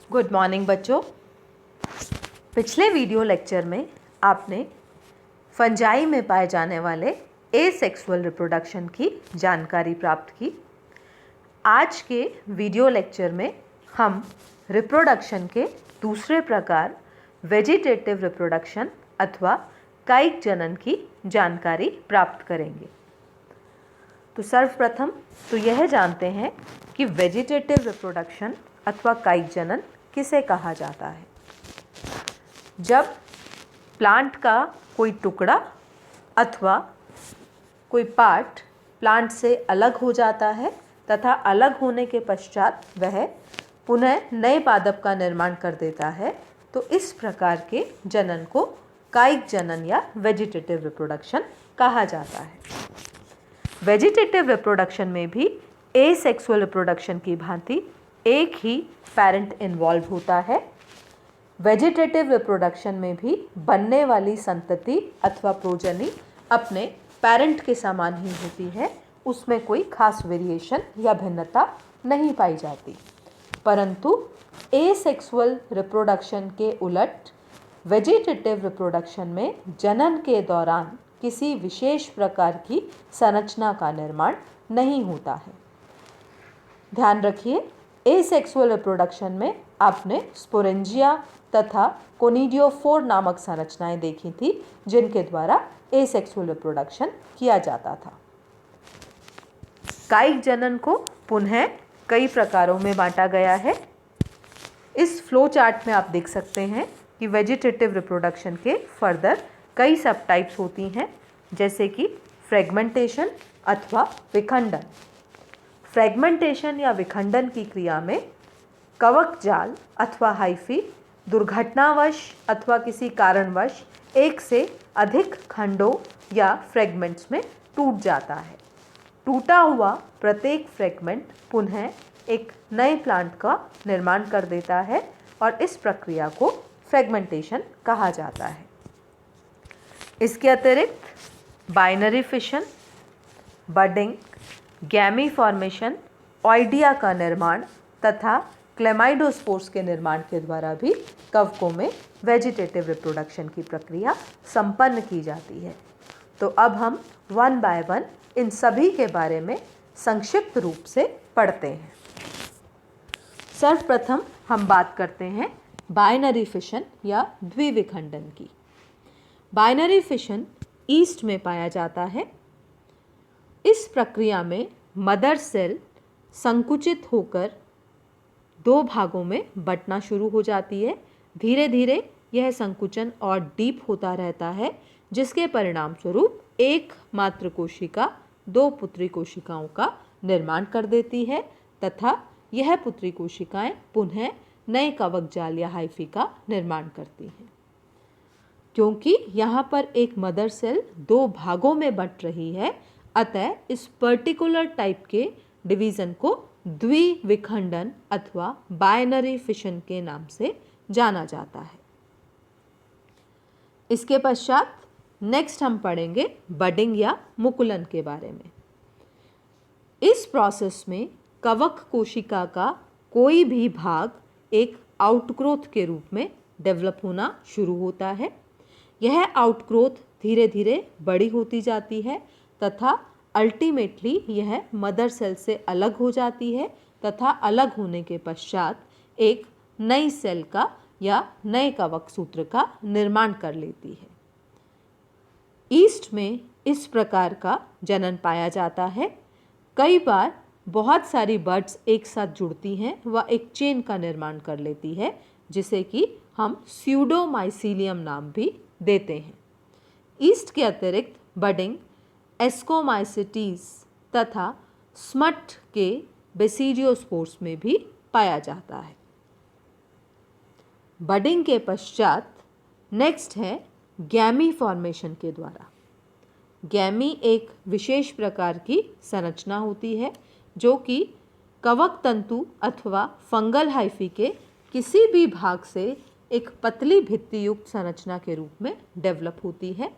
Good morning बच्चों। पिछले video lecture में आपने फंजाई में पाए जाने वाले एसेक्सुअल रिप्रोडक्शन की जानकारी प्राप्त की। आज के वीडियो लेक्चर में हम रिप्रोडक्शन के दूसरे प्रकार वेजिटेटिव रिप्रोडक्शन अथवा कायिक जनन की जानकारी प्राप्त करेंगे। तो सर्वप्रथम तो यह जानते हैं कि वेजिटेटिव रिप्रोडक्शन अथवा कायिक जनन किसे कहा जाता है। जब प्लांट का कोई टुकड़ा अथवा कोई पार्ट प्लांट से अलग हो जाता है तथा अलग होने के पश्चात वह पुनः नए पादप का निर्माण कर देता है, तो इस प्रकार के जनन को कायिक जनन या वेजिटेटिव रिप्रोडक्शन कहा जाता है। वेजिटेटिव रिप्रोडक्शन में भी एसेक्सुअल रिप्रोडक्शन की भांति एक ही पेरेंट इन्वॉल्व होता है। वेजिटेटिव रिप्रोडक्शन में भी बनने वाली संतति अथवा प्रोजनी अपने पेरेंट के समान ही होती है, उसमें कोई खास वेरिएशन या भिन्नता नहीं पाई जाती। परंतु एसेक्सुअल रिप्रोडक्शन के उलट वेजिटेटिव रिप्रोडक्शन में जनन के दौरान किसी विशेष प्रकार की संरचना का निर्माण नहीं होता है। ध्यान रखिए, एसेक्सुअल रिप्रोडक्शन में आपने स्पोरेंजिया तथा कोनिडियोफोर नामक संरचनाएं देखी थी, जिनके द्वारा एसेक्सुअल रिप्रोडक्शन किया जाता था। कायिक जनन को पुनः कई प्रकारों में बांटा गया है। इस फ्लो चार्ट में आप देख सकते हैं कि वेजिटेटिव रिप्रोडक्शन के फर्दर कई सब टाइप्स होती हैं, जैसे कि फ्रेगमेंटेशन अथवा विखंडन। फ्रेगमेंटेशन या विखंडन की क्रिया में कवक जाल अथवा हाइफी दुर्घटनावश अथवा किसी कारणवश एक से अधिक खंडों या फ्रेगमेंट्स में टूट जाता है। टूटा हुआ प्रत्येक फ्रेगमेंट पुनः एक नए प्लांट का निर्माण कर देता है और इस प्रक्रिया को फ्रेगमेंटेशन कहा जाता है। इसके अतिरिक्त binary fission, budding, गैमी formation, oidia का निर्माण तथा क्लेमाइडोस्पोर्स के निर्माण के द्वारा भी कवकों में वेजिटेटिव रिप्रोडक्शन की प्रक्रिया संपन्न की जाती है। तो अब हम वन बाय वन इन सभी के बारे में संक्षिप्त रूप से पढ़ते हैं। सर्वप्रथम हम बात करते हैं बाइनरी फिशन या द्विविखंडन की। बाइनरी फिशन ईस्ट में पाया जाता है। इस प्रक्रिया में मदर सेल संकुचित होकर दो भागों में बंटना शुरू हो जाती है। धीरे धीरे यह संकुचन और डीप होता रहता है, जिसके परिणाम स्वरूप एक मात्र कोशिका दो पुत्री कोशिकाओं का निर्माण कर देती है तथा यह पुत्री कोशिकाएं पुनः नए कवक जाल या हाइफी का निर्माण करती हैं। क्योंकि यहाँ पर एक मदर सेल दो भागों में बंट रही है, अतः इस पर्टिकुलर टाइप के डिवीज़न को द्विविखंडन अथवा बाइनरी फिशन के नाम से जाना जाता है। इसके पश्चात नेक्स्ट हम पढ़ेंगे बडिंग या मुकुलन के बारे में। इस प्रोसेस में कवक कोशिका का कोई भी भाग एक आउटग्रोथ के रूप में डेवलप होना शुरू होता है। यह आउटग्रोथ धीरे धीरे बड़ी होती जाती है तथा अल्टीमेटली यह मदर सेल से अलग हो जाती है तथा अलग होने के पश्चात एक नई सेल का या नए कवक सूत्र का निर्माण कर लेती है। ईस्ट में इस प्रकार का जनन पाया जाता है। कई बार बहुत सारी बर्ड्स एक साथ जुड़ती हैं व एक चेन का निर्माण कर लेती है, जिसे कि हम स्यूडोमाइसीलियम नाम भी देते हैं। ईस्ट के अतिरिक्त बडिंग एस्कोमाइसिटीज तथा स्मट के बेसिडियोस्पोर्स में भी पाया जाता है। बडिंग के पश्चात नेक्स्ट है गैमी फॉर्मेशन के द्वारा। गैमी एक विशेष प्रकार की संरचना होती है जो कि कवक तंतु अथवा फंगल हाइफी के किसी भी भाग से एक पतली भित्ति युक्त संरचना के रूप में डेवलप होती है।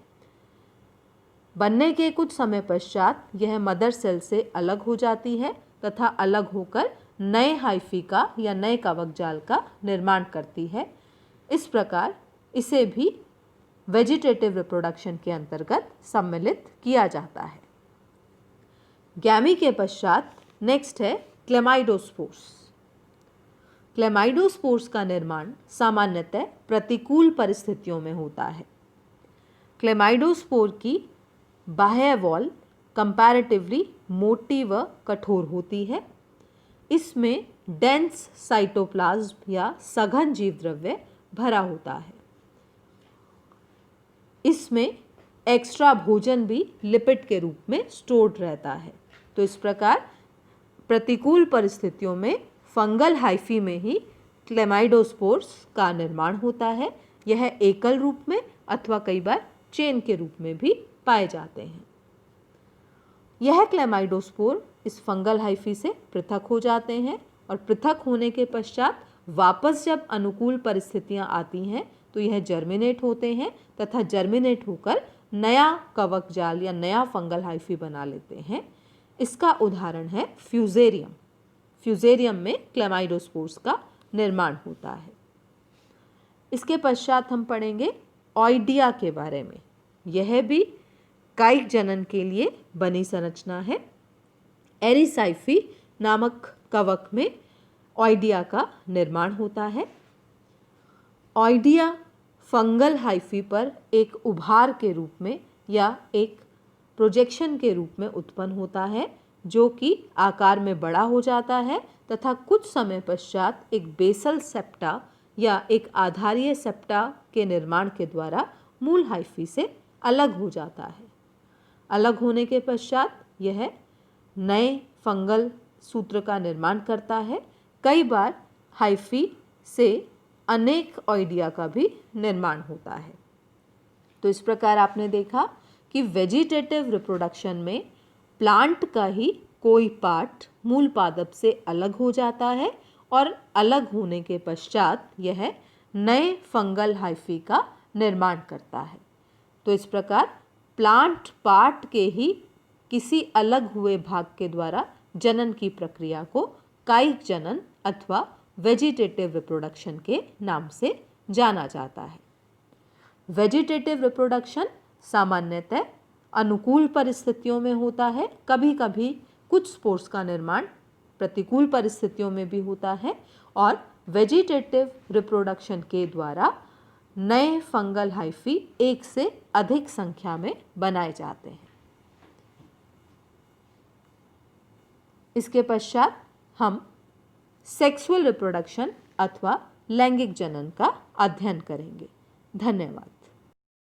बनने के कुछ समय पश्चात यह मदर सेल से अलग हो जाती है तथा अलग होकर नए हाइफी का या नए कवक जाल का निर्माण करती है। इस प्रकार इसे भी वेजिटेटिव रिप्रोडक्शन के अंतर्गत सम्मिलित किया जाता है। गैमी के पश्चात नेक्स्ट है क्लेमाइडोस्पोर्स। क्लेमाइडोस्पोर्स का निर्माण सामान्यतः प्रतिकूल परिस्थितियों में होता है। क्लेमाइडोस्पोर की बाह्य वॉल कंपैरेटिवली मोटी व कठोर होती है। इसमें डेंस साइटोप्लाज्म या सघन जीवद्रव्य भरा होता है। इसमें एक्स्ट्रा भोजन भी लिपिड के रूप में स्टोर्ड रहता है। तो इस प्रकार प्रतिकूल परिस्थितियों में फंगल हाइफी में ही क्लेमाइडोस्पोर्स का निर्माण होता है। यह एकल रूप में अथवा कई बार चेन के रूप में भी पाए जाते हैं। यह क्लेमाइडोस्पोर इस फंगल हाइफी से पृथक हो जाते हैं और पृथक होने के पश्चात वापस जब अनुकूल परिस्थितियां आती हैं तो यह जर्मिनेट होते हैं तथा जर्मिनेट होकर नया कवक जाल या नया फंगल हाइफी बना लेते हैं। इसका उदाहरण है फ्यूजेरियम। फ्यूजेरियम में क्लेमाइडोस्पोर्स का निर्माण होता है। इसके पश्चात हम पढ़ेंगे ऑइडिया के बारे में। यह भी कायिक जनन के लिए बनी संरचना है। एरिसाइफी नामक कवक में ऑइडिया का निर्माण होता है। ऑइडिया फंगल हाइफी पर एक उभार के रूप में या एक प्रोजेक्शन के रूप में उत्पन्न होता है, जो कि आकार में बड़ा हो जाता है तथा कुछ समय पश्चात एक बेसल सेप्टा या एक आधारीय सेप्टा के निर्माण के द्वारा मूल हाइफी से अलग हो जाता है। अलग होने के पश्चात यह नए फंगल सूत्र का निर्माण करता है। कई बार हाइफी से अनेक ऑइडिया का भी निर्माण होता है। तो इस प्रकार आपने देखा कि वेजिटेटिव रिप्रोडक्शन में प्लांट का ही कोई पार्ट मूल पादप से अलग हो जाता है और अलग होने के पश्चात यह नए फंगल हाइफी का निर्माण करता है। तो इस प्रकार प्लांट पार्ट के ही किसी अलग हुए भाग के द्वारा जनन की प्रक्रिया को कायिक जनन अथवा वेजिटेटिव रिप्रोडक्शन के नाम से जाना जाता है। वेजिटेटिव रिप्रोडक्शन सामान्यतः अनुकूल परिस्थितियों में होता है। कभी कभी कुछ स्पोर्स का निर्माण प्रतिकूल परिस्थितियों में भी होता है और वेजिटेटिव रिप्रोडक्शन के द्वारा नए फंगल हाइफी एक से अधिक संख्या में बनाए जाते हैं। इसके पश्चात हम सेक्सुअल रिप्रोडक्शन अथवा लैंगिक जनन का अध्ययन करेंगे। धन्यवाद।